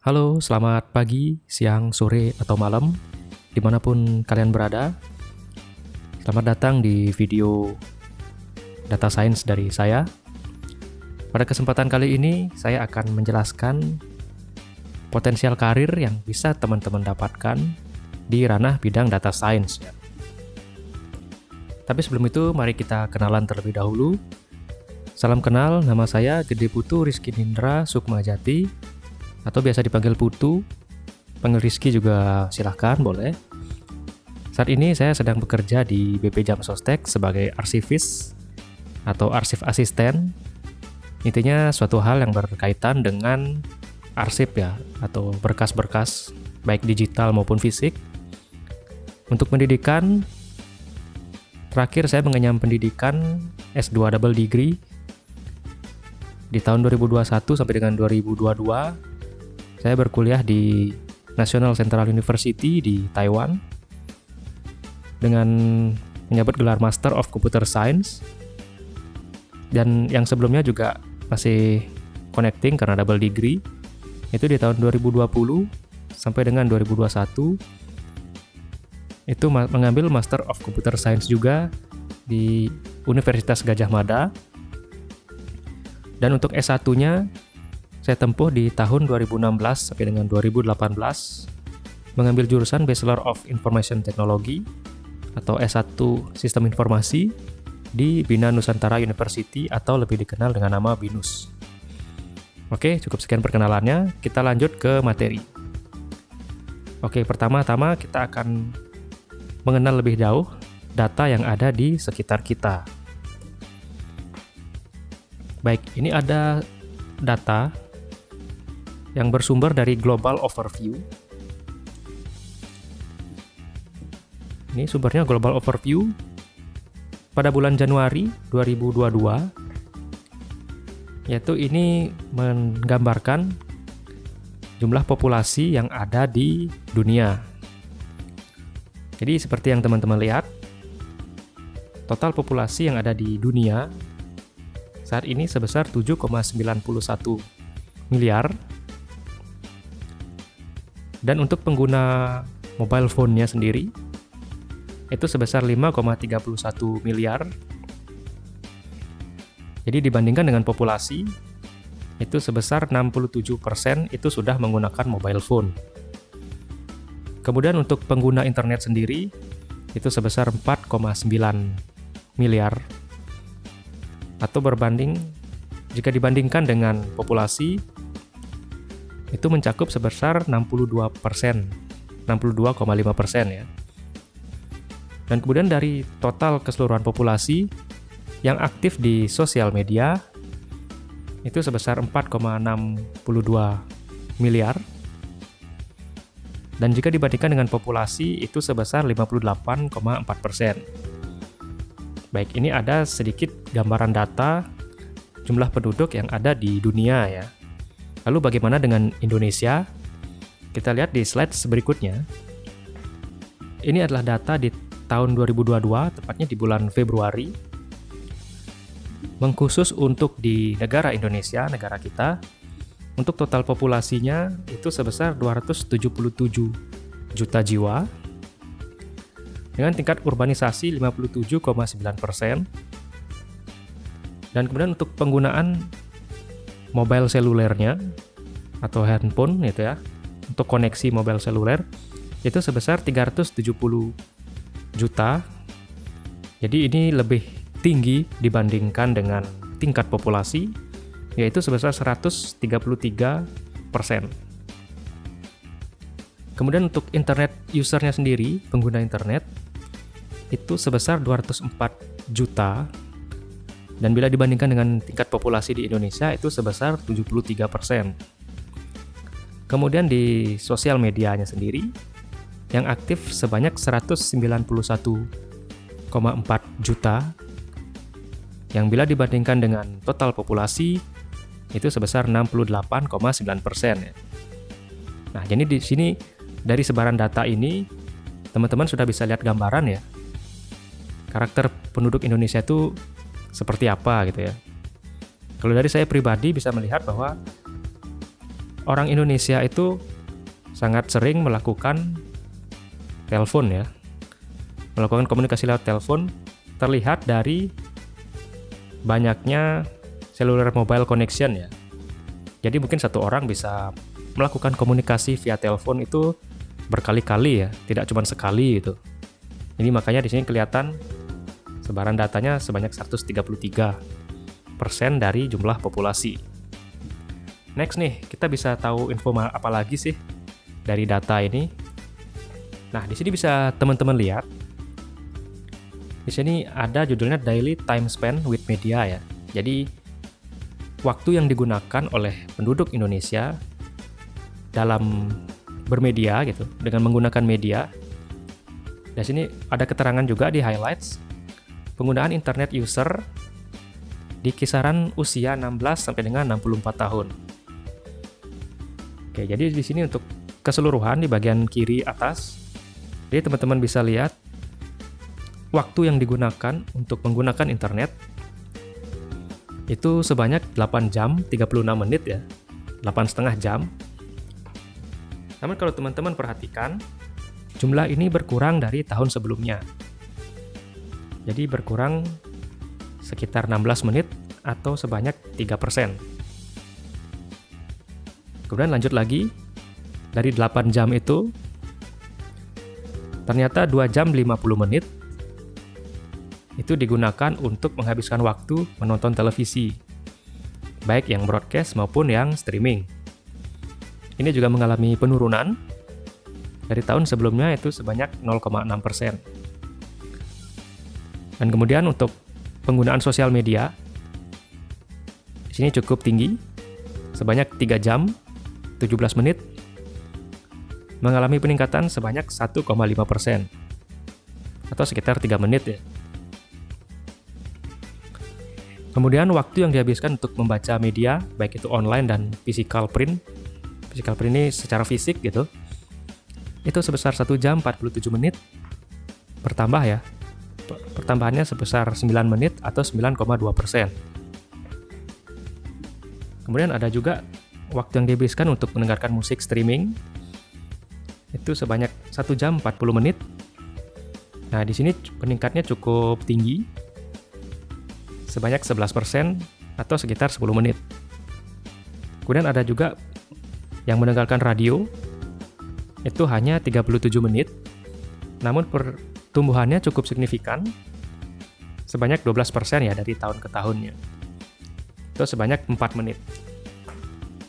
Halo, selamat pagi, siang, sore, atau malam, dimanapun kalian berada. Selamat datang di video Data Science dari saya. Pada kesempatan kali ini, saya akan menjelaskan potensial karir yang bisa teman-teman dapatkan di ranah bidang Data Science. Tapi sebelum itu, mari kita kenalan terlebih dahulu. Salam kenal, nama saya Gede Putu Rizky Nindra Sukmajati, atau biasa dipanggil Putu, panggil Rizky juga silahkan, boleh. Saat ini saya sedang bekerja di BP Jam Sostek sebagai arsivis atau arsip asisten. Intinya suatu hal yang berkaitan dengan arsip ya, atau berkas-berkas, baik digital maupun fisik. Untuk pendidikan, terakhir saya mengenyam pendidikan S2 double degree di tahun 2021 sampai dengan 2022. Saya berkuliah di National Central University di Taiwan dengan menyabet gelar Master of Computer Science, dan yang sebelumnya juga masih connecting karena double degree itu di tahun 2020 sampai dengan 2021 itu mengambil Master of Computer Science juga di Universitas Gadjah Mada, dan untuk S1-nya saya tempuh di tahun 2016 sampai dengan 2018 mengambil jurusan Bachelor of Information Technology atau S1 Sistem Informasi di Bina Nusantara University atau lebih dikenal dengan nama BINUS. Oke, cukup sekian perkenalannya, kita lanjut ke materi. Oke, pertama-tama kita akan mengenal lebih jauh data yang ada di sekitar kita. Baik, ini ada data yang bersumber dari Global Overview. Ini sumbernya Global Overview pada bulan Januari 2022, yaitu ini menggambarkan jumlah populasi yang ada di dunia. Jadi seperti yang teman-teman lihat, total populasi yang ada di dunia saat ini sebesar 7,91 miliar. Dan untuk pengguna mobile phone-nya sendiri, itu sebesar 5,31 miliar. Jadi dibandingkan dengan populasi, itu sebesar 67% itu sudah menggunakan mobile phone. Kemudian untuk pengguna internet sendiri, itu sebesar 4,9 miliar. Atau jika dibandingkan dengan populasi, itu mencakup sebesar 62%, 62,5% ya. Dan kemudian dari total keseluruhan populasi yang aktif di sosial media itu sebesar 4,62 miliar. Dan jika dibandingkan dengan populasi itu sebesar 58,4%. Baik, ini ada sedikit gambaran data jumlah penduduk yang ada di dunia ya. Lalu bagaimana dengan Indonesia? Kita lihat di slide berikutnya. Ini adalah data di tahun 2022, tepatnya di bulan Februari. Mengkhusus untuk di negara Indonesia, negara kita, untuk total populasinya itu sebesar 277 juta jiwa, dengan tingkat urbanisasi 57,9%. Dan kemudian untuk penggunaan mobile selulernya atau handphone itu ya, untuk koneksi mobile seluler itu sebesar 370 juta. Jadi ini lebih tinggi dibandingkan dengan tingkat populasi, yaitu sebesar 133%. Kemudian untuk internet usernya sendiri, pengguna internet itu sebesar 204 juta. Dan bila dibandingkan dengan tingkat populasi di Indonesia itu sebesar 73%. Kemudian di sosial medianya sendiri, yang aktif sebanyak 191,4 juta, yang bila dibandingkan dengan total populasi itu sebesar 68,9%. Nah, jadi di sini dari sebaran data ini, teman-teman sudah bisa lihat gambaran ya, karakter penduduk Indonesia itu seperti apa gitu ya. Kalau dari saya pribadi bisa melihat bahwa orang Indonesia itu sangat sering melakukan telepon ya. Melakukan komunikasi lewat telepon terlihat dari banyaknya cellular mobile connection ya. Jadi mungkin satu orang bisa melakukan komunikasi via telepon itu berkali-kali ya, tidak cuma sekali gitu. Ini makanya di sini kelihatan sebaran datanya sebanyak 133% dari jumlah populasi. Next nih, kita bisa tahu info apa lagi sih dari data ini. Nah, di sini bisa teman-teman lihat. Di sini ada judulnya Daily Time Spent with Media ya. Jadi waktu yang digunakan oleh penduduk Indonesia dalam bermedia gitu, dengan menggunakan media. Di sini ada keterangan juga di highlights penggunaan internet user di kisaran usia 16 sampai dengan 64 tahun. Oke, jadi di sini untuk keseluruhan di bagian kiri atas, jadi teman-teman bisa lihat waktu yang digunakan untuk menggunakan internet itu sebanyak 8 jam 36 menit ya, 8,5 jam. Namun kalau teman-teman perhatikan, jumlah ini berkurang dari tahun sebelumnya. Jadi berkurang sekitar 16 menit atau sebanyak 3%. Kemudian lanjut lagi, dari 8 jam itu, ternyata 2 jam 50 menit itu digunakan untuk menghabiskan waktu menonton televisi, baik yang broadcast maupun yang streaming. Ini juga mengalami penurunan dari tahun sebelumnya itu sebanyak 0,6%. Dan kemudian untuk penggunaan sosial media, di sini cukup tinggi, sebanyak 3 jam 17 menit, mengalami peningkatan sebanyak 1,5%, atau sekitar 3 menit ya. Kemudian waktu yang dihabiskan untuk membaca media, baik itu online dan physical print ini secara fisik gitu, itu sebesar 1 jam 47 menit, bertambah ya, pertambahannya sebesar 9 menit atau 9,2%. Kemudian ada juga waktu yang dihabiskan untuk mendengarkan musik streaming, itu sebanyak 1 jam 40 menit. Nah, di sini peningkatnya cukup tinggi, sebanyak 11% atau sekitar 10 menit. Kemudian ada juga yang mendengarkan radio, itu hanya 37 menit, namun pertumbuhannya cukup signifikan, sebanyak 12% ya dari tahun ke tahunnya. Itu sebanyak 4 menit.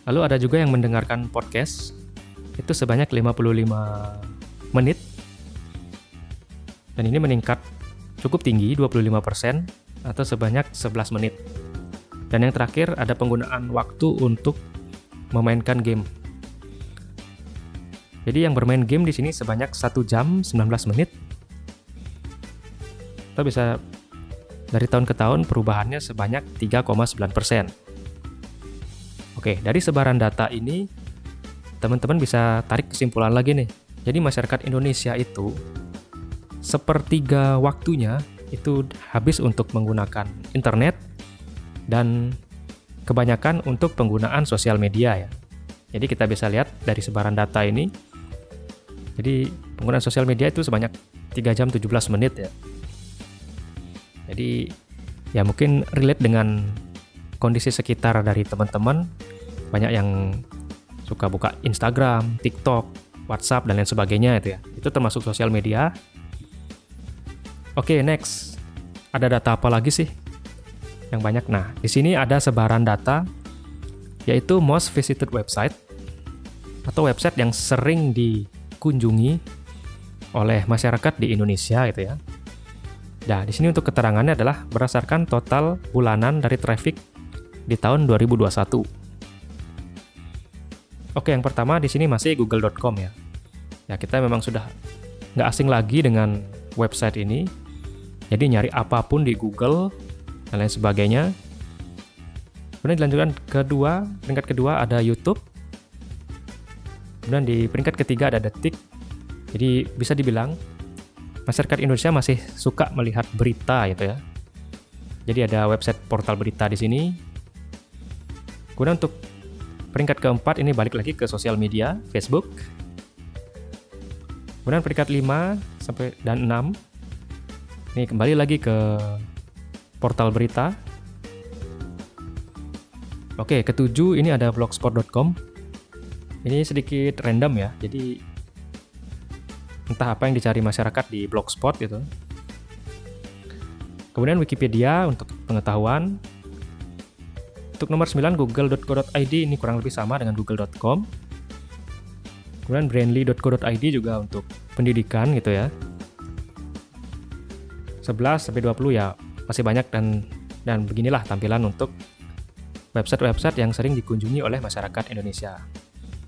Lalu ada juga yang mendengarkan podcast, itu sebanyak 55 menit, dan ini meningkat cukup tinggi, 25%, atau sebanyak 11 menit. Dan yang terakhir ada penggunaan waktu untuk memainkan game. Jadi yang bermain game di sini sebanyak 1 jam 19 menit. Atau bisa dari tahun ke tahun perubahannya sebanyak 3,9%. Oke, dari sebaran data ini teman-teman bisa tarik kesimpulan lagi nih. Jadi masyarakat Indonesia itu sepertiga waktunya itu habis untuk menggunakan internet dan kebanyakan untuk penggunaan sosial media ya. Jadi kita bisa lihat dari sebaran data ini. Jadi penggunaan sosial media itu sebanyak 3 jam 17 menit ya. Jadi ya mungkin relate dengan kondisi sekitar dari teman-teman. Banyak yang suka buka Instagram, TikTok, WhatsApp dan lain sebagainya itu ya. Itu termasuk sosial media. Oke, next. Ada data apa lagi sih yang banyak? Nah, di sini ada sebaran data, yaitu most visited website, atau website yang sering dikunjungi oleh masyarakat di Indonesia gitu ya. Nah, di sini untuk keterangannya adalah berdasarkan total bulanan dari traffic di tahun 2021. Oke, yang pertama di sini masih google.com ya. Ya, kita memang sudah nggak asing lagi dengan website ini. Jadi nyari apapun di Google dan lain sebagainya. Kemudian dilanjutkan peringkat kedua ada YouTube. Kemudian di peringkat ketiga ada Detik. Jadi bisa dibilang masyarakat Indonesia masih suka melihat berita gitu ya. Jadi ada website portal berita di sini. Kemudian untuk Peringkat keempat ini balik lagi ke sosial media, Facebook. Kemudian peringkat 5 sampai dan 6 ini kembali lagi ke portal berita. Oke, ketujuh ini ada blogspot.com. Ini sedikit random ya, jadi entah apa yang dicari masyarakat di blogspot gitu. Kemudian Wikipedia untuk pengetahuan. Untuk nomor 9 google.co.id, ini kurang lebih sama dengan google.com. Kemudian brandly.co.id juga untuk pendidikan gitu ya. 11 sampai 20 ya masih banyak dan beginilah tampilan untuk website-website yang sering dikunjungi oleh masyarakat Indonesia.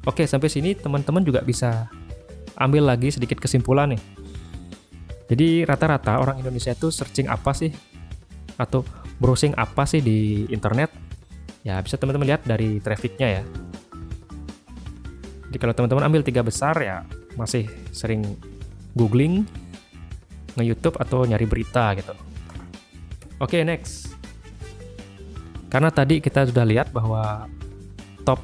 Oke, sampai sini teman-teman juga bisa ambil lagi sedikit kesimpulan nih. Jadi rata-rata orang Indonesia itu searching apa sih? Atau browsing apa sih di internet? Ya bisa teman-teman lihat dari trafficnya ya. Jadi kalau teman-teman ambil 3 besar ya masih sering googling, nge-YouTube atau nyari berita gitu. Oke, next. Karena tadi kita sudah lihat bahwa top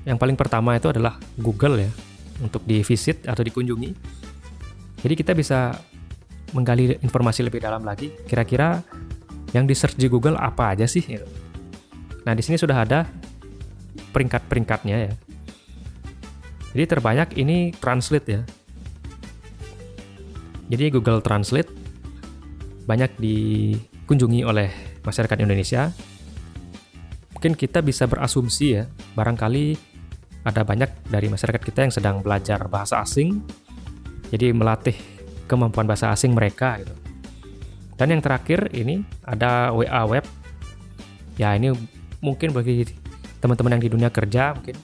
yang paling pertama itu adalah Google ya, untuk di-visit atau dikunjungi. Jadi kita bisa menggali informasi lebih dalam lagi, kira-kira yang di-search di Google apa aja sih? Nah, di sini sudah ada peringkat-peringkatnya ya. Jadi terbanyak ini Translate ya. Jadi Google Translate banyak dikunjungi oleh masyarakat Indonesia. Mungkin kita bisa berasumsi ya, barangkali ada banyak dari masyarakat kita yang sedang belajar bahasa asing, jadi melatih kemampuan bahasa asing mereka gitu. Dan yang terakhir ini ada WA Web. Ya ini mungkin bagi teman-teman yang di dunia kerja, mungkin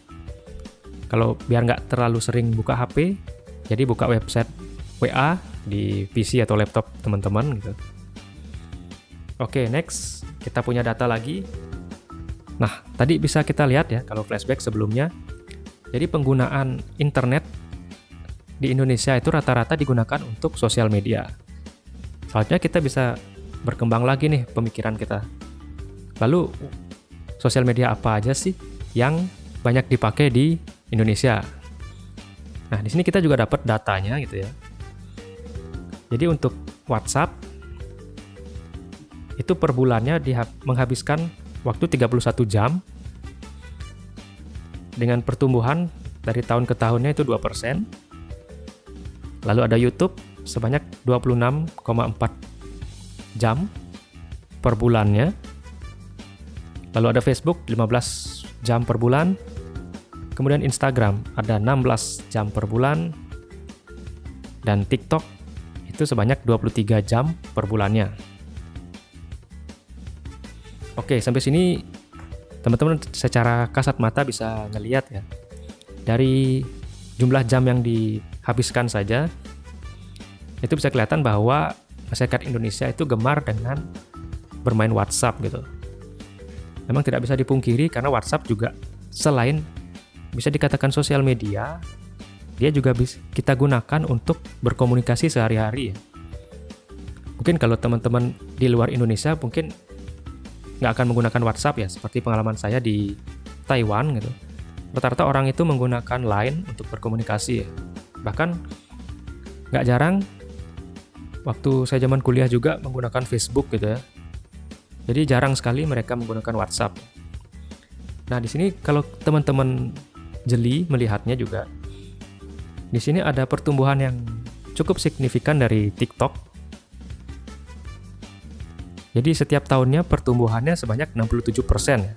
kalau biar nggak terlalu sering buka HP, jadi buka website WA di PC atau laptop teman-teman gitu. Oke, next kita punya data lagi. Nah, tadi bisa kita lihat ya kalau flashback sebelumnya. Jadi penggunaan internet di Indonesia itu rata-rata digunakan untuk sosial media. Selanjutnya kita bisa berkembang lagi nih pemikiran kita. Lalu sosial media apa aja sih yang banyak dipakai di Indonesia? Nah, di sini kita juga dapat datanya gitu ya. Jadi untuk WhatsApp itu per bulannya menghabiskan waktu 31 jam dengan pertumbuhan dari tahun ke tahunnya itu 2%. Lalu ada YouTube sebanyak 26,4 jam per bulannya. Lalu ada Facebook 15 jam per bulan. Kemudian Instagram ada 16 jam per bulan. Dan TikTok itu sebanyak 23 jam per bulannya. Oke, sampai sini teman-teman secara kasat mata bisa ngelihat ya. Dari jumlah jam yang dihabiskan saja, itu bisa kelihatan bahwa masyarakat Indonesia itu gemar dengan bermain WhatsApp gitu. Memang tidak bisa dipungkiri karena WhatsApp juga selain bisa dikatakan sosial media, dia juga bisa kita gunakan untuk berkomunikasi sehari-hari ya. Mungkin kalau teman-teman di luar Indonesia mungkin nggak akan menggunakan WhatsApp ya, seperti pengalaman saya di Taiwan gitu. Rata-rata orang itu menggunakan Line untuk berkomunikasi ya. Bahkan nggak jarang waktu saya zaman kuliah juga menggunakan Facebook gitu ya. Jadi jarang sekali mereka menggunakan WhatsApp. Nah, di sini kalau teman-teman jeli melihatnya juga, di sini ada pertumbuhan yang cukup signifikan dari TikTok. Jadi setiap tahunnya pertumbuhannya sebanyak 67% ya.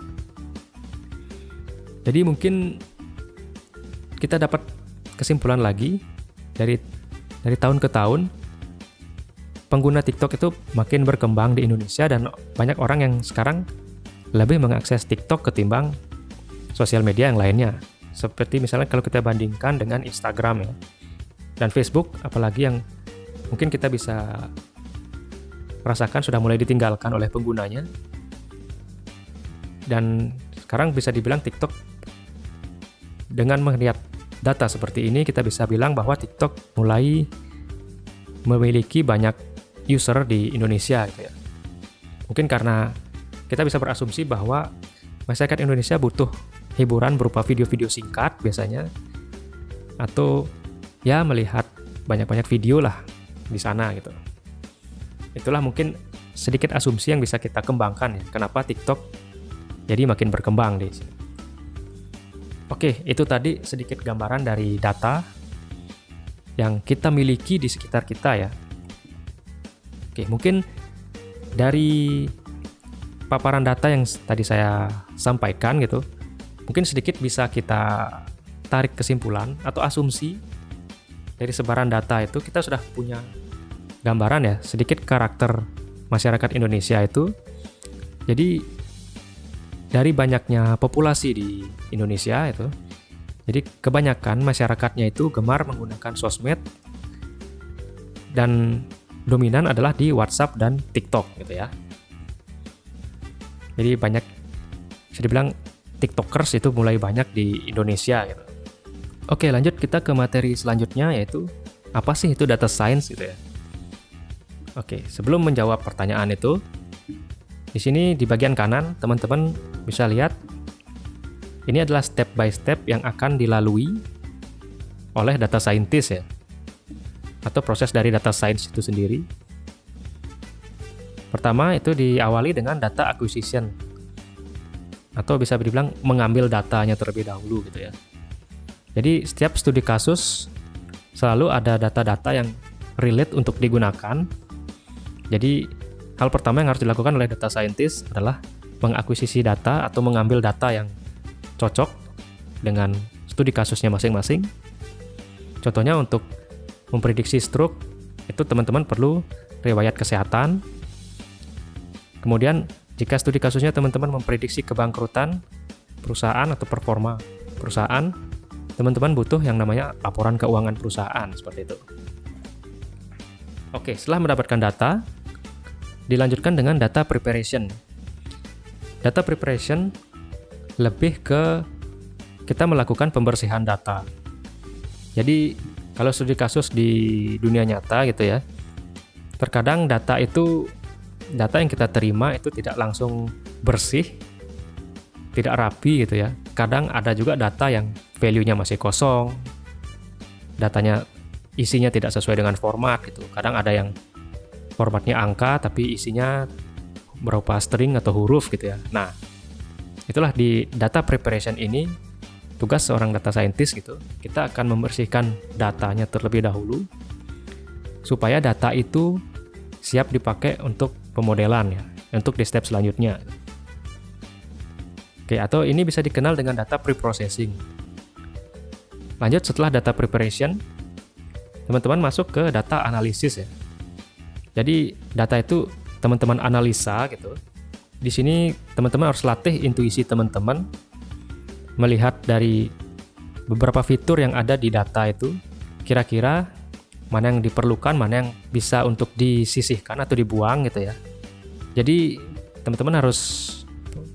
Jadi mungkin kita dapat kesimpulan lagi dari tahun ke tahun, pengguna TikTok itu makin berkembang di Indonesia dan banyak orang yang sekarang lebih mengakses TikTok ketimbang sosial media yang lainnya. Seperti misalnya kalau kita bandingkan dengan Instagram ya. Dan Facebook apalagi yang mungkin kita bisa rasakan sudah mulai ditinggalkan oleh penggunanya. Dan sekarang bisa dibilang TikTok, dengan melihat data seperti ini kita bisa bilang bahwa TikTok mulai memiliki banyak user di Indonesia gitu ya. Mungkin karena kita bisa berasumsi bahwa masyarakat Indonesia butuh hiburan berupa video-video singkat biasanya, atau ya melihat banyak-banyak video lah di sana gitu. Itulah mungkin sedikit asumsi yang bisa kita kembangkan ya, kenapa TikTok jadi makin berkembang di sini. Oke, itu tadi sedikit gambaran dari data yang kita miliki di sekitar kita ya. Oke, mungkin dari paparan data yang tadi saya sampaikan gitu, mungkin sedikit bisa kita tarik kesimpulan atau asumsi dari sebaran data itu. Kita sudah punya gambaran ya, sedikit karakter masyarakat Indonesia itu. Jadi dari banyaknya populasi di Indonesia itu, jadi kebanyakan masyarakatnya itu gemar menggunakan sosmed dan dominan adalah di WhatsApp dan TikTok gitu ya. Jadi banyak, bisa dibilang TikTokers itu mulai banyak di Indonesia gitu. Oke, lanjut kita ke materi selanjutnya, yaitu apa sih itu data science gitu ya. Oke, sebelum menjawab pertanyaan itu, di sini di bagian kanan teman-teman bisa lihat ini adalah step by step yang akan dilalui oleh data scientist ya, atau proses dari data science itu sendiri. Pertama itu diawali dengan data acquisition, atau bisa dibilang mengambil datanya terlebih dahulu gitu ya. Jadi setiap studi kasus selalu ada data-data yang relate untuk digunakan. Jadi hal pertama yang harus dilakukan oleh data scientist adalah mengakuisisi data atau mengambil data yang cocok dengan studi kasusnya masing-masing. Contohnya untuk memprediksi stroke, itu teman-teman perlu riwayat kesehatan. Kemudian jika studi kasusnya teman-teman memprediksi kebangkrutan perusahaan atau performa perusahaan, teman-teman butuh yang namanya laporan keuangan perusahaan, seperti itu. Oke, setelah mendapatkan data, dilanjutkan dengan data preparation. Data preparation lebih ke kita melakukan pembersihan data. Jadi kalau studi kasus di dunia nyata gitu ya, terkadang data yang kita terima itu tidak langsung bersih, tidak rapi gitu ya. Kadang ada juga data yang value-nya masih kosong, datanya isinya tidak sesuai dengan format gitu. Kadang ada yang formatnya angka tapi isinya berupa string atau huruf gitu ya. Nah, itulah di data preparation ini tugas seorang data scientist gitu. Kita akan membersihkan datanya terlebih dahulu supaya data itu siap dipakai untuk pemodelan ya, untuk di step selanjutnya. Oke, atau ini bisa dikenal dengan data preprocessing. Lanjut, setelah data preparation, teman-teman masuk ke data analisis ya. Jadi data itu teman-teman analisa gitu. Di sini teman-teman harus latih intuisi teman-teman melihat dari beberapa fitur yang ada di data itu, kira-kira mana yang diperlukan, mana yang bisa untuk disisihkan atau dibuang gitu ya. Jadi teman-teman harus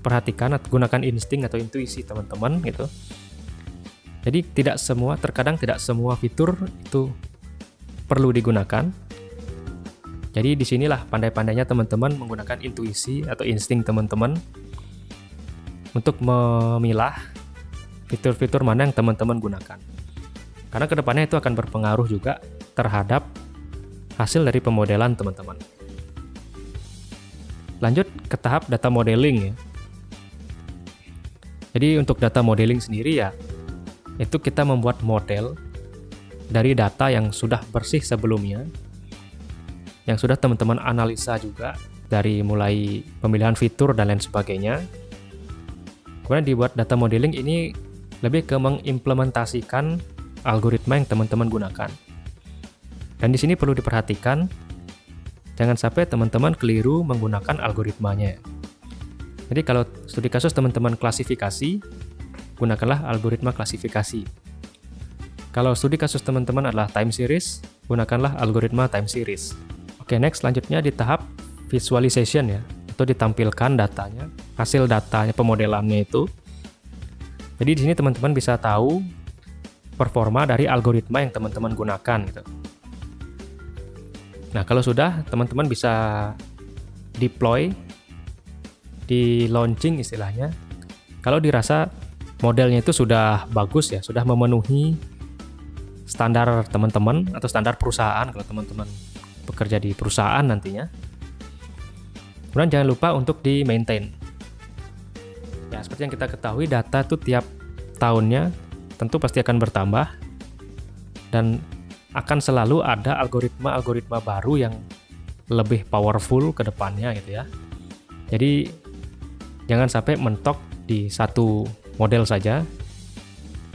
perhatikan atau gunakan insting atau intuisi teman-teman gitu. Jadi terkadang tidak semua fitur itu perlu digunakan. Jadi disinilah pandai-pandainya teman-teman menggunakan intuisi atau insting teman-teman untuk memilah fitur-fitur mana yang teman-teman gunakan. Karena kedepannya itu akan berpengaruh juga terhadap hasil dari pemodelan teman-teman. Lanjut ke tahap data modeling ya. Jadi untuk data modeling sendiri ya, itu kita membuat model dari data yang sudah bersih sebelumnya, yang sudah teman-teman analisa juga dari mulai pemilihan fitur dan lain sebagainya. Kemudian dibuat data modeling ini lebih ke mengimplementasikan algoritma yang teman-teman gunakan. Dan di sini perlu diperhatikan, jangan sampai teman-teman keliru menggunakan algoritmanya. Jadi kalau studi kasus teman-teman klasifikasi, gunakanlah algoritma klasifikasi. Kalau studi kasus teman-teman adalah time series, gunakanlah algoritma time series. Oke, next selanjutnya di tahap visualization ya, atau ditampilkan datanya, hasil datanya, pemodelannya itu. Jadi di sini teman-teman bisa tahu performa dari algoritma yang teman-teman gunakan gitu. Nah, kalau sudah, teman-teman bisa deploy, di launching istilahnya. Kalau dirasa modelnya itu sudah bagus ya, sudah memenuhi standar teman-teman atau standar perusahaan kalau teman-teman bekerja di perusahaan nantinya. Kemudian jangan lupa untuk di-maintain. Ya, seperti yang kita ketahui, data itu tiap tahunnya tentu pasti akan bertambah dan akan selalu ada algoritma baru yang lebih powerful ke depannya gitu ya. Jadi jangan sampai mentok di satu model saja.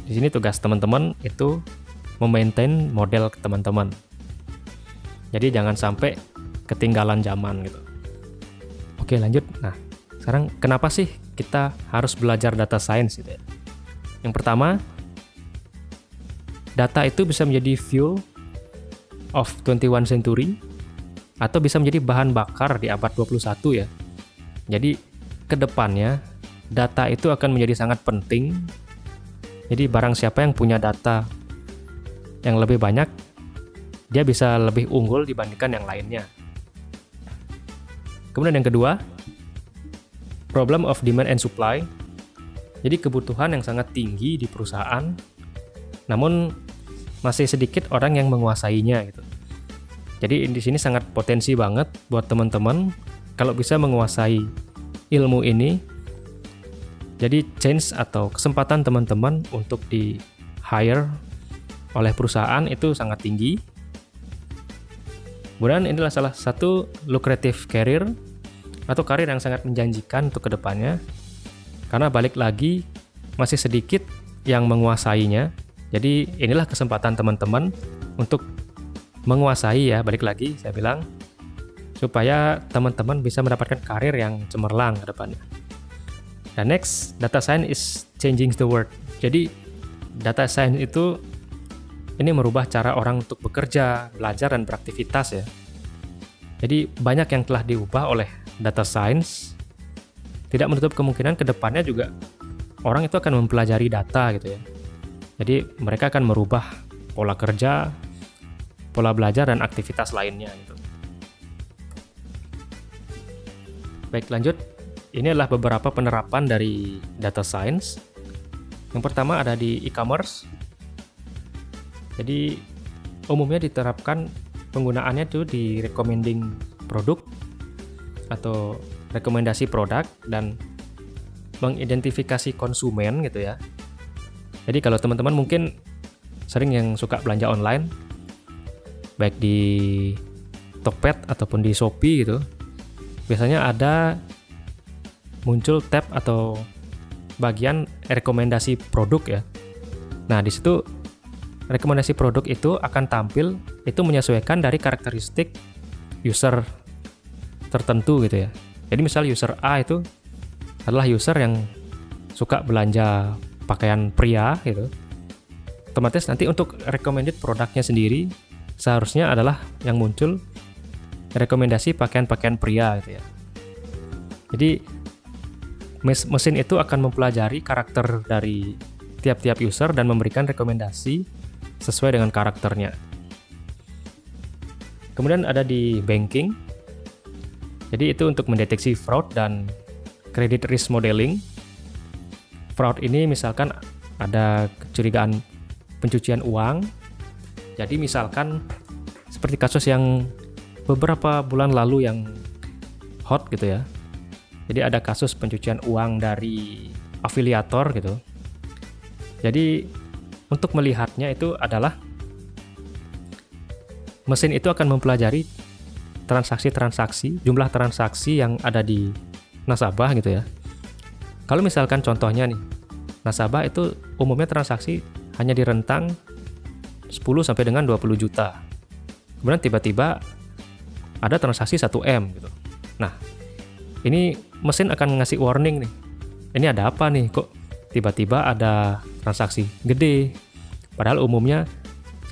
Di sini tugas teman-teman itu memaintain model teman-teman. Jadi jangan sampai ketinggalan zaman gitu. Oke, lanjut. Nah, sekarang kenapa sih kita harus belajar data science gitu ya? Yang pertama, data itu bisa menjadi fuel of 21 century atau bisa menjadi bahan bakar di abad 21 ya. Jadi kedepannya data itu akan menjadi sangat penting. Jadi barang siapa yang punya data yang lebih banyak, dia bisa lebih unggul dibandingkan yang lainnya. Kemudian yang kedua, problem of demand and supply. Jadi kebutuhan yang sangat tinggi di perusahaan, namun masih sedikit orang yang menguasainya gitu. Jadi di sini sangat potensi banget buat teman-teman kalau bisa menguasai ilmu ini. Jadi chance atau kesempatan teman-teman untuk di hire oleh perusahaan itu sangat tinggi. Kemudian inilah salah satu lucrative career atau karir yang sangat menjanjikan untuk kedepannya. Karena balik lagi masih sedikit yang menguasainya. Jadi inilah kesempatan teman-teman untuk menguasai ya, balik lagi saya bilang, supaya teman-teman bisa mendapatkan karir yang cemerlang ke depannya. Dan next, data science is changing the world. Jadi data science itu ini merubah cara orang untuk bekerja, belajar, dan beraktivitas ya. Jadi banyak yang telah diubah oleh data science. Tidak menutup kemungkinan ke depannya juga orang itu akan mempelajari data gitu ya. Jadi mereka akan merubah pola kerja, pola belajar, dan aktivitas lainnya gitu. Baik, lanjut. Ini adalah beberapa penerapan dari data science. Yang pertama ada di e-commerce. Jadi umumnya diterapkan penggunaannya tuh di recommending produk atau rekomendasi produk dan mengidentifikasi konsumen gitu ya. Jadi kalau teman-teman mungkin sering yang suka belanja online, baik di Tokped ataupun di Shopee gitu, biasanya ada muncul tab atau bagian rekomendasi produk ya. Nah, di situ rekomendasi produk itu akan tampil itu menyesuaikan dari karakteristik user tertentu gitu ya. Jadi misal user A itu adalah user yang suka belanja pakaian pria gitu. Otomatis nanti untuk recommended produknya sendiri seharusnya adalah yang muncul rekomendasi pakaian-pakaian pria gitu ya. Jadi mesin itu akan mempelajari karakter dari tiap-tiap user dan memberikan rekomendasi sesuai dengan karakternya. Kemudian ada di banking. Jadi itu untuk mendeteksi fraud dan credit risk modeling. Fraud ini misalkan ada kecurigaan pencucian uang. Jadi misalkan seperti kasus yang beberapa bulan lalu yang hot gitu ya. Jadi ada kasus pencucian uang dari afiliator gitu. Jadi untuk melihatnya itu adalah mesin itu akan mempelajari transaksi-transaksi, jumlah transaksi yang ada di nasabah gitu ya. Kalau misalkan contohnya nih, nasabah itu umumnya transaksi hanya di rentang 10 sampai dengan 20 juta. Kemudian tiba-tiba ada transaksi 1M gitu. Nah, ini mesin akan ngasih warning nih. Ini ada apa nih? Kok tiba-tiba ada transaksi gede? Padahal umumnya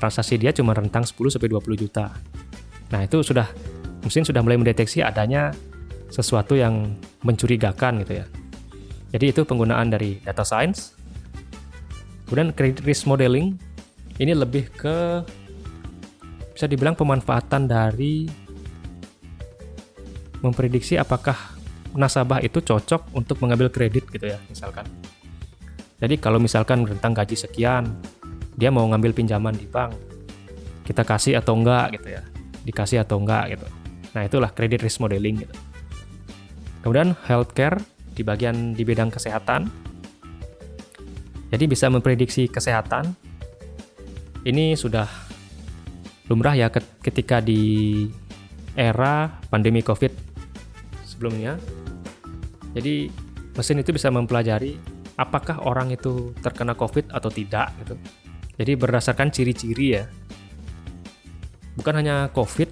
transaksi dia cuma rentang 10 sampai 20 juta. Nah, itu mesin sudah mulai mendeteksi adanya sesuatu yang mencurigakan gitu ya. Jadi itu penggunaan dari data science. Kemudian credit risk modeling ini lebih ke bisa dibilang pemanfaatan dari memprediksi apakah nasabah itu cocok untuk mengambil kredit gitu ya misalkan. Jadi kalau misalkan rentang gaji sekian, dia mau ngambil pinjaman di bank, kita kasih atau enggak gitu ya, dikasih atau enggak gitu. Nah itulah credit risk modeling gitu. Kemudian healthcare di bidang kesehatan. Jadi bisa memprediksi kesehatan. Ini sudah lumrah ya ketika di era pandemi COVID sebelumnya. Jadi mesin itu bisa mempelajari apakah orang itu terkena COVID atau tidak gitu. Jadi berdasarkan ciri-ciri ya. Bukan hanya COVID,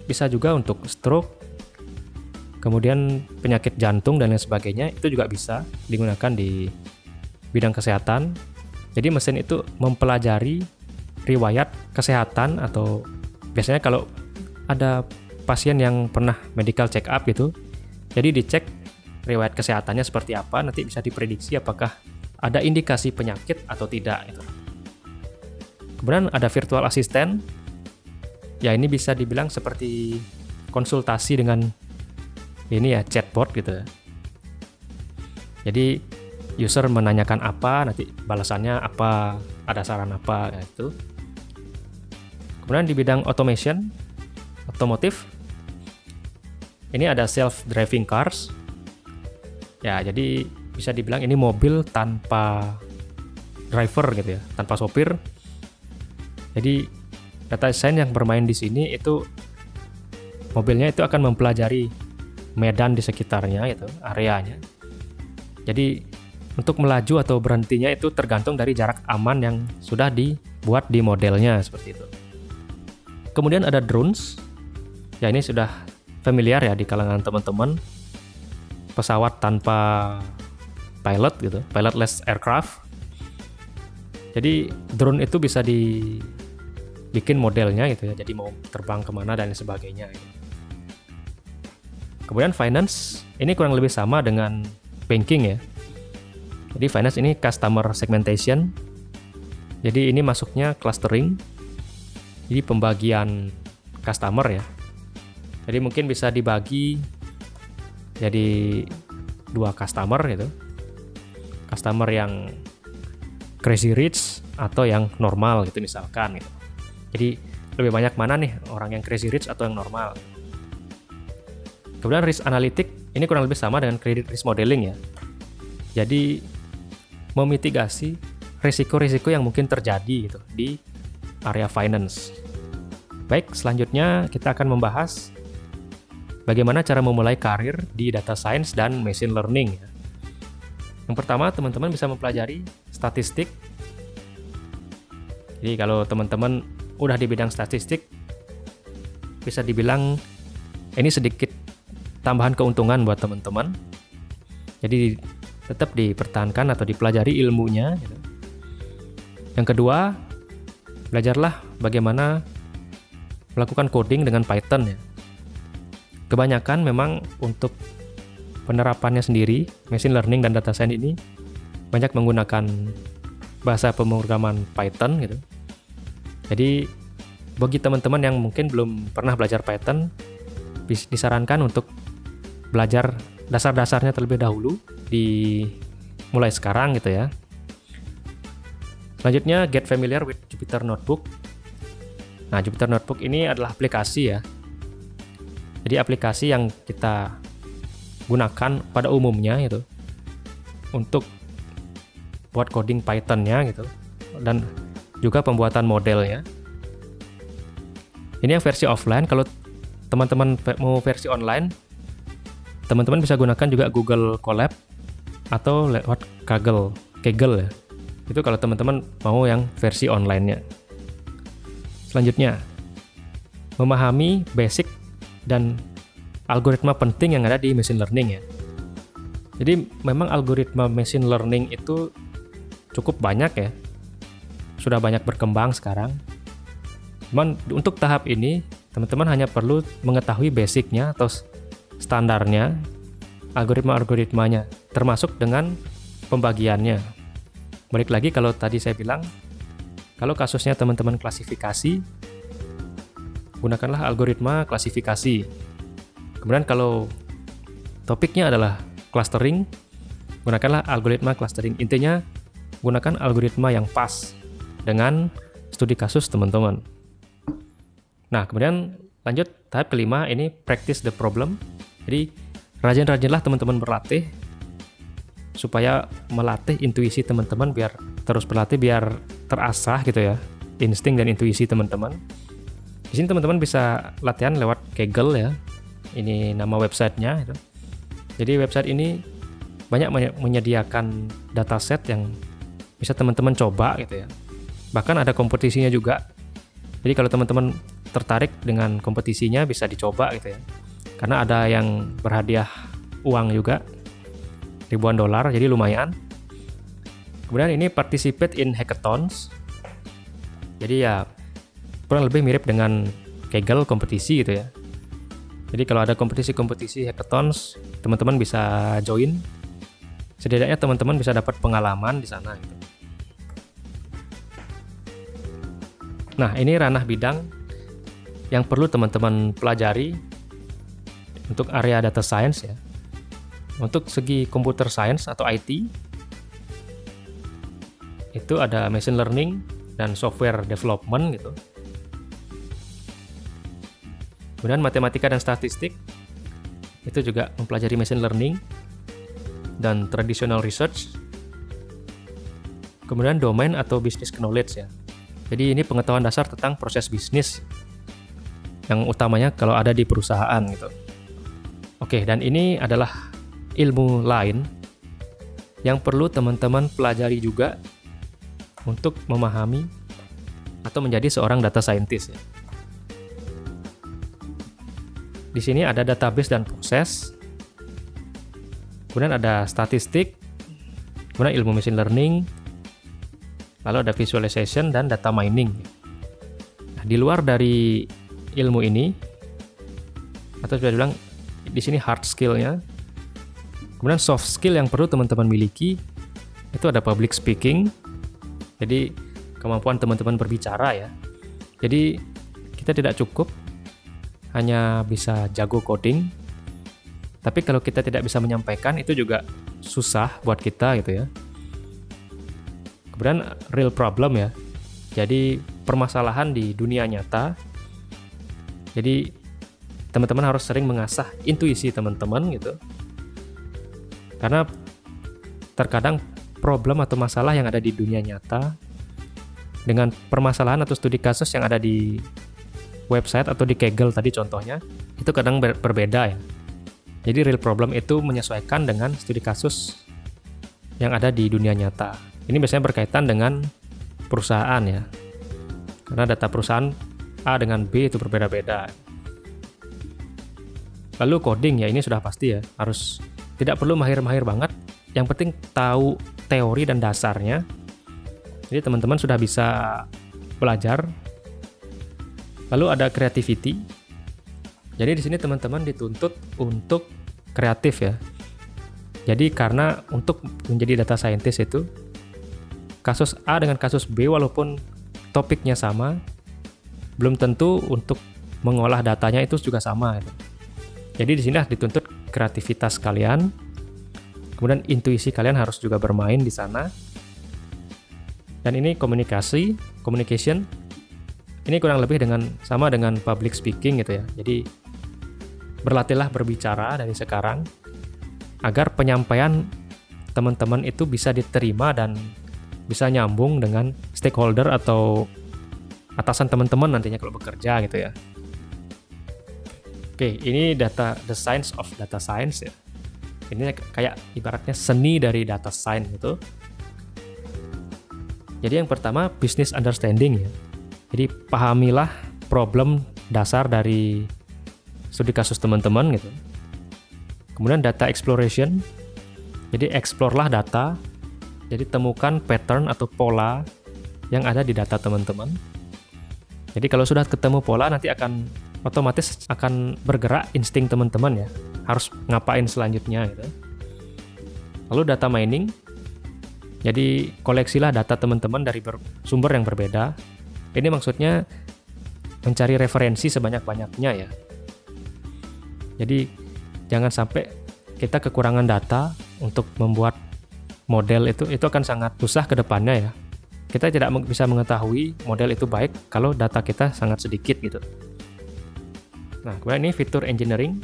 bisa juga untuk stroke, kemudian penyakit jantung dan lain sebagainya, itu juga bisa digunakan di bidang kesehatan. Jadi mesin itu mempelajari riwayat kesehatan, atau biasanya kalau ada pasien yang pernah medical check up gitu, jadi dicek riwayat kesehatannya seperti apa, nanti bisa diprediksi apakah ada indikasi penyakit atau tidak gitu. Kemudian ada virtual assistant. Ya ini bisa dibilang seperti konsultasi dengan ini ya, chatbot gitu ya. Jadi user menanyakan apa, nanti balasannya apa, ada saran apa gitu. Kemudian di bidang automation, otomotif, ini ada self-driving cars. Ya, jadi bisa dibilang ini mobil tanpa driver gitu ya, tanpa sopir. Jadi data science yang bermain di sini itu mobilnya itu akan mempelajari medan di sekitarnya itu, areanya. Jadi untuk melaju atau berhentinya itu tergantung dari jarak aman yang sudah dibuat di modelnya seperti itu. Kemudian ada drones. Ya ini sudah familiar ya di kalangan teman-teman. Pesawat tanpa pilot gitu, pilotless aircraft. Jadi drone itu bisa dibikin modelnya gitu ya, jadi mau terbang kemana dan sebagainya gitu. Kemudian finance, ini kurang lebih sama dengan banking ya. Jadi finance ini customer segmentation. Jadi ini masuknya clustering. Jadi pembagian customer ya. Jadi mungkin bisa dibagi jadi 2 customer gitu. Customer yang crazy rich atau yang normal gitu misalkan gitu. Jadi lebih banyak mana nih, orang yang crazy rich atau yang normal. Kemudian risk analytic ini kurang lebih sama dengan credit risk modeling ya. Jadi memitigasi risiko-risiko yang mungkin terjadi gitu di area finance. Baik, selanjutnya kita akan membahas bagaimana cara memulai karir di data science dan machine learning. Yang pertama, teman-teman bisa mempelajari statistik. Jadi kalau teman-teman udah di bidang statistik, bisa dibilang ini sedikit tambahan keuntungan buat teman-teman. Jadi tetap dipertahankan atau dipelajari ilmunya. Yang kedua, belajarlah bagaimana melakukan coding dengan Python ya. Kebanyakan memang untuk penerapannya sendiri, machine learning dan data science ini banyak menggunakan bahasa pemrograman Python gitu. Jadi bagi teman-teman yang mungkin belum pernah belajar Python, disarankan untuk belajar dasar-dasarnya terlebih dahulu, mulai sekarang gitu ya. Selanjutnya, get familiar with Jupyter Notebook. Nah, Jupyter Notebook ini adalah aplikasi ya. Jadi aplikasi yang kita gunakan pada umumnya gitu untuk buat coding Python-nya gitu, dan juga pembuatan modelnya. Ini yang versi offline. Kalau teman-teman mau versi online, teman-teman bisa gunakan juga Google Colab atau lewat Kaggle ya. Itu kalau teman-teman mau yang versi online-nya. Selanjutnya, memahami basic dan algoritma penting yang ada di machine learning ya. Jadi memang algoritma machine learning itu cukup banyak ya. Sudah banyak berkembang sekarang. Cuman untuk tahap ini, teman-teman hanya perlu mengetahui basicnya atau standarnya, algoritma-algoritmanya, termasuk dengan pembagiannya. Balik lagi kalau tadi saya bilang, kalau kasusnya teman-teman klasifikasi, gunakanlah algoritma klasifikasi. Kemudian kalau topiknya adalah clustering, gunakanlah algoritma clustering. Intinya gunakan algoritma yang pas dengan studi kasus teman-teman. Nah, kemudian lanjut tahap kelima, ini practice the problem. Jadi rajin-rajinlah teman-teman berlatih supaya melatih intuisi teman-teman, biar terus berlatih, biar terasah gitu ya, insting dan intuisi teman-teman. Di sini teman-teman bisa latihan lewat Kaggle ya. Ini nama websitenya gitu. Jadi website ini banyak menyediakan dataset yang bisa teman-teman coba gitu ya. Bahkan ada kompetisinya juga. Jadi kalau teman-teman tertarik dengan kompetisinya bisa dicoba gitu ya. Karena ada yang berhadiah uang juga, ribuan dolar, jadi lumayan. Kemudian ini participate in hackathons. Jadi ya kurang lebih mirip dengan Kaggle kompetisi gitu ya. Jadi kalau ada kompetisi-kompetisi hackathons, teman-teman bisa join. Setidaknya teman-teman bisa dapat pengalaman di sana gitu. Nah, ini ranah bidang yang perlu teman-teman pelajari untuk area data science ya. Untuk segi computer science atau IT, itu ada machine learning dan software development gitu. Kemudian matematika dan statistik, itu juga mempelajari machine learning dan traditional research. Kemudian domain atau business knowledge ya. Jadi ini pengetahuan dasar tentang proses bisnis yang utamanya kalau ada di perusahaan gitu. Oke, dan ini adalah ilmu lain yang perlu teman-teman pelajari juga untuk memahami atau menjadi seorang data scientist ya. Di sini ada database dan proses, kemudian ada statistik, kemudian ilmu machine learning, lalu ada visualization dan data mining. Nah, di luar dari ilmu ini, atau bisa dibilang di sini hard skill-nya, kemudian soft skill yang perlu teman-teman miliki, itu ada public speaking, jadi kemampuan teman-teman berbicara ya. Jadi kita tidak cukup hanya bisa jago coding, tapi kalau kita tidak bisa menyampaikan itu juga susah buat kita gitu ya. Kemudian real problem ya, jadi permasalahan di dunia nyata. Jadi teman-teman harus sering mengasah intuisi teman-teman gitu, karena terkadang problem atau masalah yang ada di dunia nyata dengan permasalahan atau studi kasus yang ada di website atau di Kaggle tadi contohnya, itu kadang berbeda ya. Jadi real problem itu menyesuaikan dengan studi kasus yang ada di dunia nyata. Ini biasanya berkaitan dengan perusahaan ya. Karena data perusahaan A dengan B itu berbeda-beda. Lalu coding ya, ini sudah pasti ya, harus tidak perlu mahir-mahir banget. Yang penting tahu teori dan dasarnya. Jadi teman-teman sudah bisa belajar. Lalu ada creativity. Jadi di sini teman-teman dituntut untuk kreatif ya. Jadi karena untuk menjadi data scientist itu kasus A dengan kasus B walaupun topiknya sama, belum tentu untuk mengolah datanya itu juga sama gitu. Jadi di sini dituntut kreativitas kalian. Kemudian intuisi kalian harus juga bermain di sana. Dan ini communication. Ini kurang lebih sama dengan public speaking gitu ya. Jadi berlatihlah berbicara dari sekarang agar penyampaian teman-teman itu bisa diterima dan bisa nyambung dengan stakeholder atau atasan teman-teman nantinya kalau bekerja gitu ya. Oke, ini the science of data science ya. Ini kayak ibaratnya seni dari data science gitu. Jadi yang pertama business understanding ya. Jadi pahamilah problem dasar dari studi kasus teman-teman gitu. Kemudian data exploration. Jadi explore-lah data. Jadi temukan pattern atau pola yang ada di data teman-teman. Jadi kalau sudah ketemu pola nanti akan otomatis akan bergerak insting teman-teman ya. Harus ngapain selanjutnya gitu. Lalu data mining. Jadi koleksilah data teman-teman dari sumber yang berbeda. Ini maksudnya mencari referensi sebanyak-banyaknya ya. Jadi jangan sampai kita kekurangan data untuk membuat model itu akan sangat susah ke depannya ya. Kita tidak bisa mengetahui model itu baik kalau data kita sangat sedikit gitu. Nah, kemudian ini fitur engineering,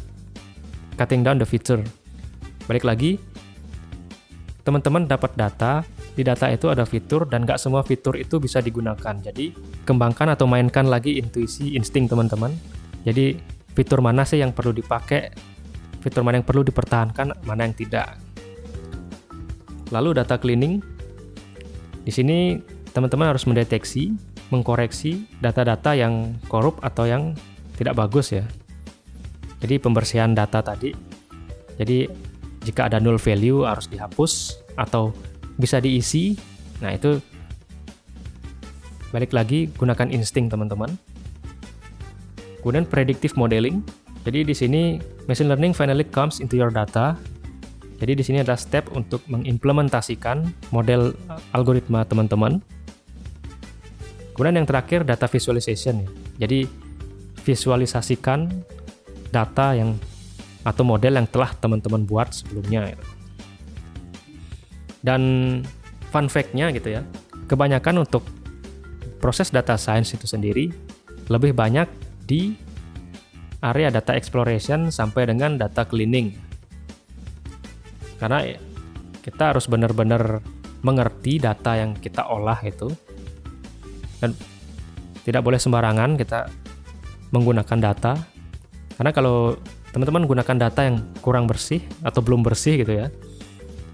cutting down the feature. Balik lagi, teman-teman dapat data, di data itu ada fitur dan nggak semua fitur itu bisa digunakan. Jadi, kembangkan atau mainkan lagi intuisi, insting teman-teman. Jadi, fitur mana sih yang perlu dipakai, fitur mana yang perlu dipertahankan, mana yang tidak. Lalu data cleaning, di sini teman-teman harus mendeteksi, mengkoreksi data-data yang korup atau yang tidak bagus ya. Jadi pembersihan data tadi. Jadi jika ada null value harus dihapus atau bisa diisi. Nah, itu balik lagi gunakan insting teman-teman. Kemudian predictive modeling. Jadi di sini machine learning finally comes into your data. Jadi di sini adalah step untuk mengimplementasikan model algoritma teman-teman. Kemudian yang terakhir data visualization ya. Jadi visualisasikan data yang atau model yang telah teman-teman buat sebelumnya. Dan fun fact-nya gitu ya, kebanyakan untuk proses data science itu sendiri lebih banyak di area data exploration sampai dengan data cleaning. Karena kita harus benar-benar mengerti data yang kita olah itu, dan tidak boleh sembarangan kita menggunakan data. Karena kalau teman-teman gunakan data yang kurang bersih atau belum bersih gitu ya,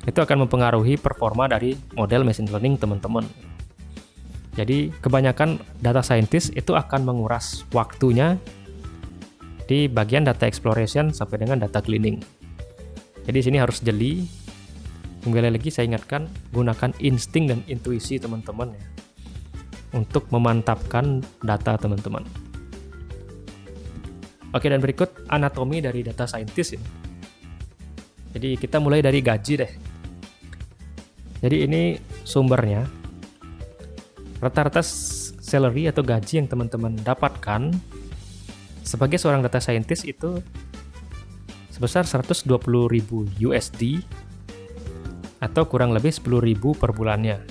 itu akan mempengaruhi performa dari model machine learning teman-teman. Jadi kebanyakan data scientist itu akan menguras waktunya di bagian data exploration sampai dengan data cleaning. Jadi sini harus jeli. Kembali lagi saya ingatkan, gunakan insting dan intuisi teman-teman ya, untuk memantapkan data teman-teman. Oke, dan berikut anatomi dari data scientist ini. Jadi kita mulai dari gaji deh. Jadi ini sumbernya. Rata-rata salary atau gaji yang teman-teman dapatkan sebagai seorang data scientist itu sebesar 120.000 USD atau kurang lebih 10.000 per bulannya.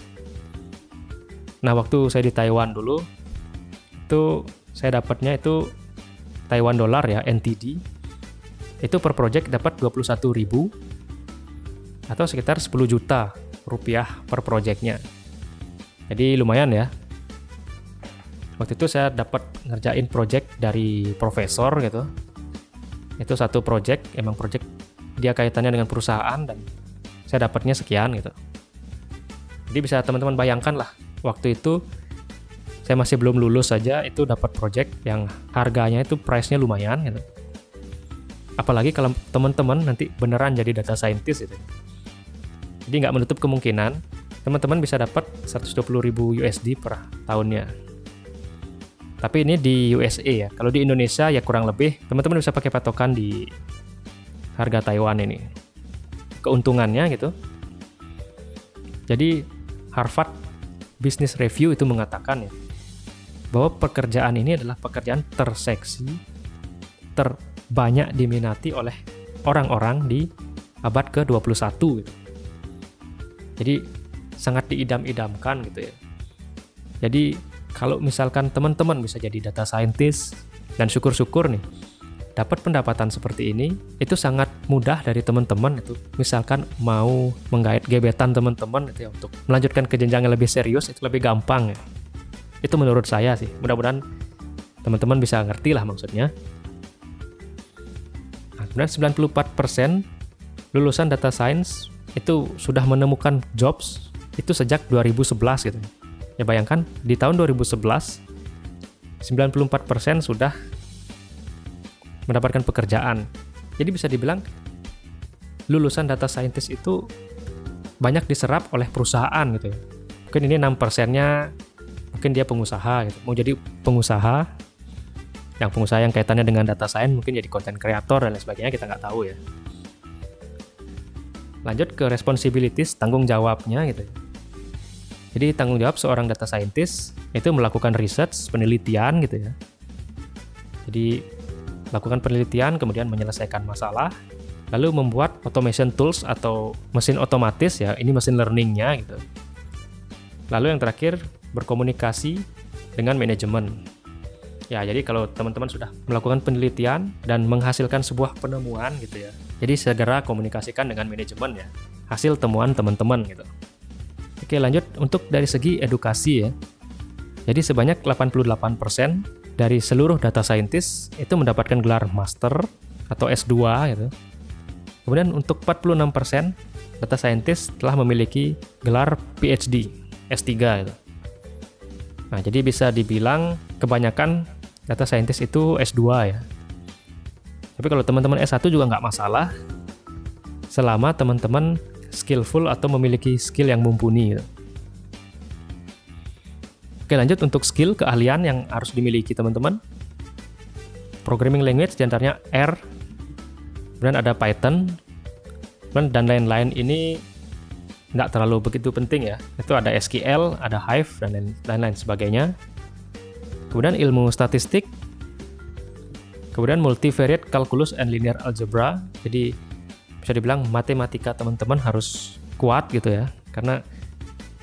Nah, waktu saya di Taiwan dulu itu saya dapatnya itu Taiwan dollar ya, NTD. Itu per project dapat 21.000 atau sekitar 10 juta rupiah per projectnya. Jadi lumayan ya. Waktu itu saya dapat ngerjain project dari profesor gitu. Itu satu project, emang project dia kaitannya dengan perusahaan dan saya dapatnya sekian gitu. Jadi bisa teman-teman bayangkan lah, waktu itu saya masih belum lulus saja itu dapat project yang harganya itu price-nya lumayan gitu. Apalagi kalau teman-teman nanti beneran jadi data scientist gitu. Jadi nggak menutup kemungkinan teman-teman bisa dapat 120.000 USD per tahunnya. Tapi ini di USA ya. Kalau di Indonesia ya kurang lebih teman-teman bisa pakai patokan di harga Taiwan ini. Keuntungannya gitu. Jadi Harvard Business Review itu mengatakan ya, bahwa pekerjaan ini adalah pekerjaan terseksi, terbanyak diminati oleh orang-orang di abad ke-21 gitu. Jadi sangat diidam-idamkan gitu ya. Jadi kalau misalkan teman-teman bisa jadi data scientist dan syukur-syukur nih dapat pendapatan seperti ini, itu sangat mudah dari teman-teman itu. Misalkan mau menggait gebetan teman-teman itu ya untuk melanjutkan ke jenjang yang lebih serius itu lebih gampang ya. Itu menurut saya sih. Mudah-mudahan teman-teman bisa ngerti lah maksudnya. Nah, kemudian 94% lulusan data science itu sudah menemukan jobs itu sejak 2011 gitu. Ya bayangkan di tahun 2011 94% sudah mendapatkan pekerjaan. Jadi bisa dibilang lulusan data scientist itu banyak diserap oleh perusahaan gitu ya. Mungkin ini 6%-nya mungkin dia pengusaha gitu. Mau jadi pengusaha, yang pengusaha yang kaitannya dengan data science mungkin jadi content creator dan lain sebagainya, kita nggak tahu ya. Lanjut ke responsibilities, tanggung jawabnya gitu ya. Jadi tanggung jawab seorang data scientist itu melakukan research, penelitian gitu ya. Jadi lakukan penelitian, kemudian menyelesaikan masalah, Lalu membuat automation tools atau mesin otomatis ya, ini mesin learningnya gitu. Lalu yang terakhir, berkomunikasi dengan manajemen. Ya, jadi kalau teman-teman sudah melakukan penelitian dan menghasilkan sebuah penemuan gitu ya, jadi segera komunikasikan dengan manajemen ya, hasil temuan teman-teman gitu. Oke, lanjut untuk dari segi edukasi ya. Jadi sebanyak 88% dari seluruh data scientist itu mendapatkan gelar master atau S2 gitu. Kemudian untuk 46% data scientist telah memiliki gelar PhD, S3 gitu. Nah, jadi bisa dibilang kebanyakan data scientist itu S2 ya. Tapi kalau teman-teman S1 juga nggak masalah, selama teman-teman skillful atau memiliki skill yang mumpuni gitu. Oke, lanjut untuk skill keahlian yang harus dimiliki teman-teman. Programming language diantaranya R, kemudian ada Python, dan lain-lain ini nggak terlalu begitu penting ya. Itu ada SQL, ada Hive, dan lain-lain sebagainya. Kemudian ilmu statistik, kemudian multivariate calculus and linear algebra. Jadi bisa dibilang matematika teman-teman harus kuat gitu ya, karena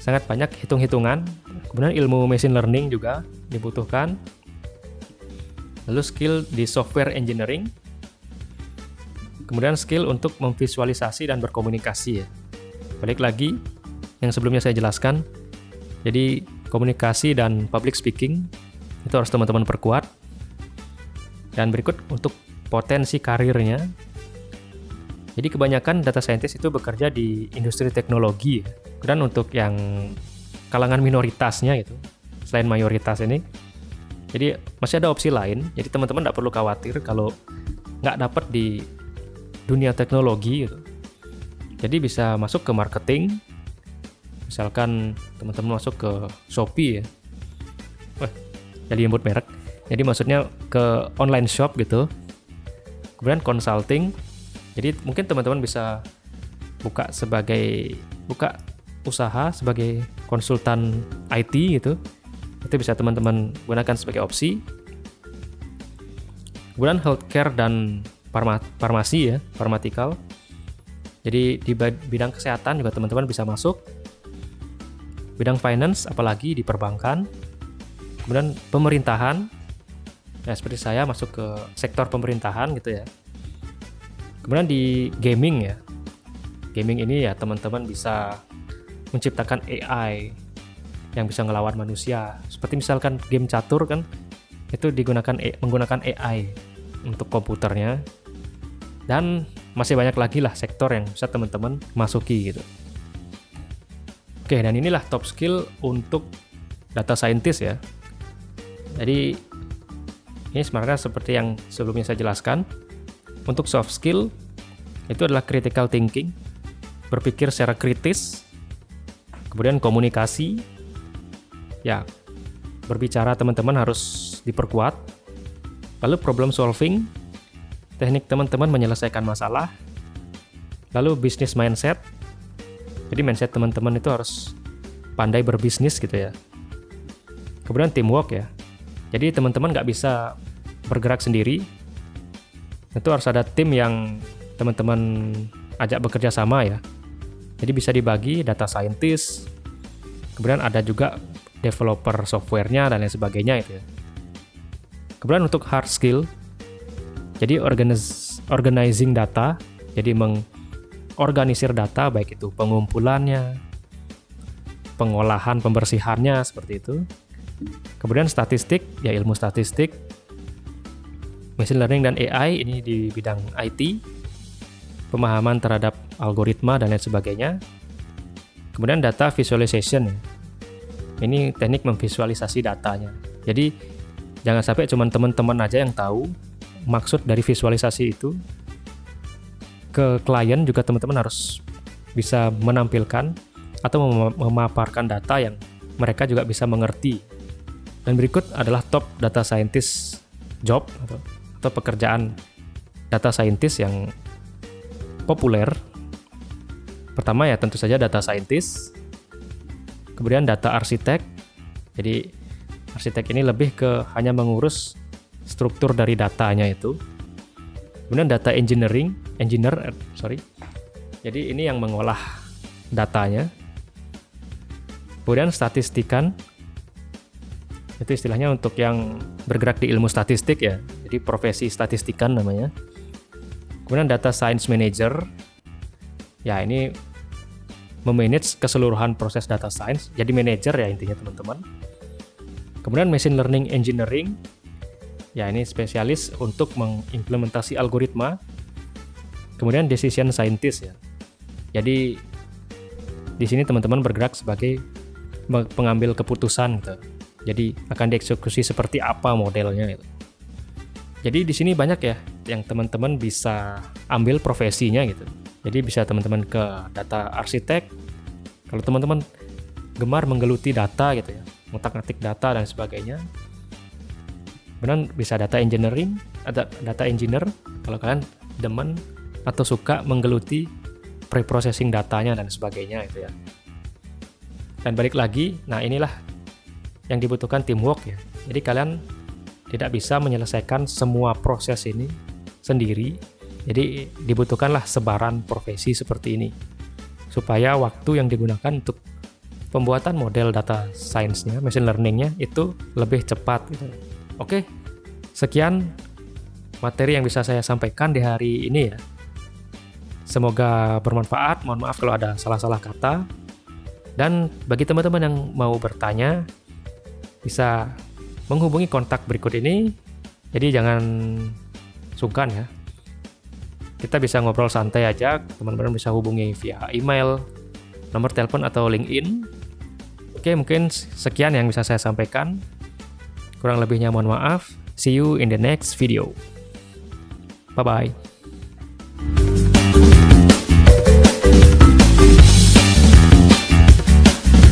sangat banyak hitung-hitungan. Kemudian ilmu machine learning juga dibutuhkan. Lalu skill di software engineering. Kemudian skill untuk memvisualisasi dan berkomunikasi ya. Balik lagi yang sebelumnya saya jelaskan, jadi komunikasi dan public speaking itu harus teman-teman perkuat. Dan berikut untuk potensi karirnya. Jadi kebanyakan data scientist itu bekerja di industri teknologi. Dan untuk yang kalangan minoritasnya gitu, selain mayoritas ini, jadi masih ada opsi lain. Jadi teman-teman nggak perlu khawatir kalau nggak dapat di dunia teknologi gitu. Jadi bisa masuk ke marketing, misalkan teman-teman masuk ke Shopee ya. Jadi nyebut merek. Jadi maksudnya ke online shop gitu. Kemudian consulting. Jadi mungkin teman-teman bisa buka usaha sebagai konsultan IT gitu. Itu bisa teman-teman gunakan sebagai opsi. Kemudian healthcare dan farmasi ya, pharmaceutical. Jadi di bidang kesehatan juga teman-teman bisa masuk. Bidang finance apalagi di perbankan. Kemudian pemerintahan. Ya seperti saya masuk ke sektor pemerintahan gitu ya. Kemudian di gaming ya. Gaming ini ya teman-teman bisa menciptakan AI yang bisa ngelawan manusia. Seperti misalkan game catur kan itu menggunakan AI untuk komputernya. Dan masih banyak lagi lah sektor yang bisa teman-teman masuki gitu. Oke, dan inilah top skill untuk data scientist ya. Jadi ini sebenarnya seperti yang sebelumnya saya jelaskan. Untuk soft skill itu adalah critical thinking, berpikir secara kritis, kemudian komunikasi. Ya, berbicara teman-teman harus diperkuat. Lalu problem solving, teknik teman-teman menyelesaikan masalah. Lalu business mindset. Jadi mindset teman-teman itu harus pandai berbisnis gitu ya. Kemudian teamwork ya. Jadi teman-teman nggak bisa bergerak sendiri. Itu harus ada tim yang teman-teman ajak bekerja sama ya. Jadi bisa dibagi data scientist. Kemudian ada juga developer softwarenya dan lain sebagainya itu ya. Kemudian untuk hard skill, jadi organizing data, jadi mengorganisir data baik itu pengumpulannya, pengolahan, pembersihannya seperti itu. Kemudian statistik, ya ilmu statistik, machine learning dan AI ini di bidang IT, pemahaman terhadap algoritma dan lain sebagainya. Kemudian data visualization, ini teknik memvisualisasi datanya. Jadi jangan sampai cuma teman-teman aja yang tahu maksud dari visualisasi itu. Ke klien juga teman-teman harus bisa menampilkan atau memaparkan data yang mereka juga bisa mengerti. Dan berikut adalah top data scientist job atau pekerjaan data scientist yang populer. Pertama ya tentu saja data scientist. Kemudian data arsitek. Jadi arsitek ini lebih ke hanya mengurus struktur dari datanya itu. Kemudian data engineering engineer, Jadi ini yang mengolah datanya. Kemudian statistikan, itu istilahnya untuk yang bergerak di ilmu statistik ya. Jadi profesi statistikan namanya. Kemudian data science manager, ya ini memanage keseluruhan proses data science. Jadi manager ya intinya teman-teman. Kemudian machine learning engineering, ya ini spesialis untuk mengimplementasi algoritma. Kemudian decision scientist ya. Jadi di sini teman-teman bergerak sebagai pengambil keputusan gitu. Jadi akan dieksekusi seperti apa modelnya gitu. Jadi di sini banyak ya yang teman-teman bisa ambil profesinya gitu. Jadi bisa teman-teman ke data arsitek. Kalau teman-teman gemar menggeluti data gitu ya, ngutak-ngatik data dan sebagainya. Kemudian bisa data engineering, ada data engineer kalau kalian demen atau suka menggeluti pre-processing datanya dan sebagainya gitu ya. Dan balik lagi, nah inilah yang dibutuhkan teamwork ya. Jadi kalian tidak bisa menyelesaikan semua proses ini sendiri. Jadi dibutuhkanlah sebaran profesi seperti ini supaya waktu yang digunakan untuk pembuatan model data science-nya, machine learning-nya itu lebih cepat gitu. Oke, sekian materi yang bisa saya sampaikan di hari ini ya. Semoga bermanfaat. Mohon maaf kalau ada salah-salah kata. Dan bagi teman-teman yang mau bertanya, bisa menghubungi kontak berikut ini. Jadi jangan sungkan ya. Kita bisa ngobrol santai aja. Teman-teman bisa hubungi via email, nomor telepon atau LinkedIn. Oke, mungkin sekian yang bisa saya sampaikan. Kurang lebihnya mohon maaf. See you in the next video. Bye-bye.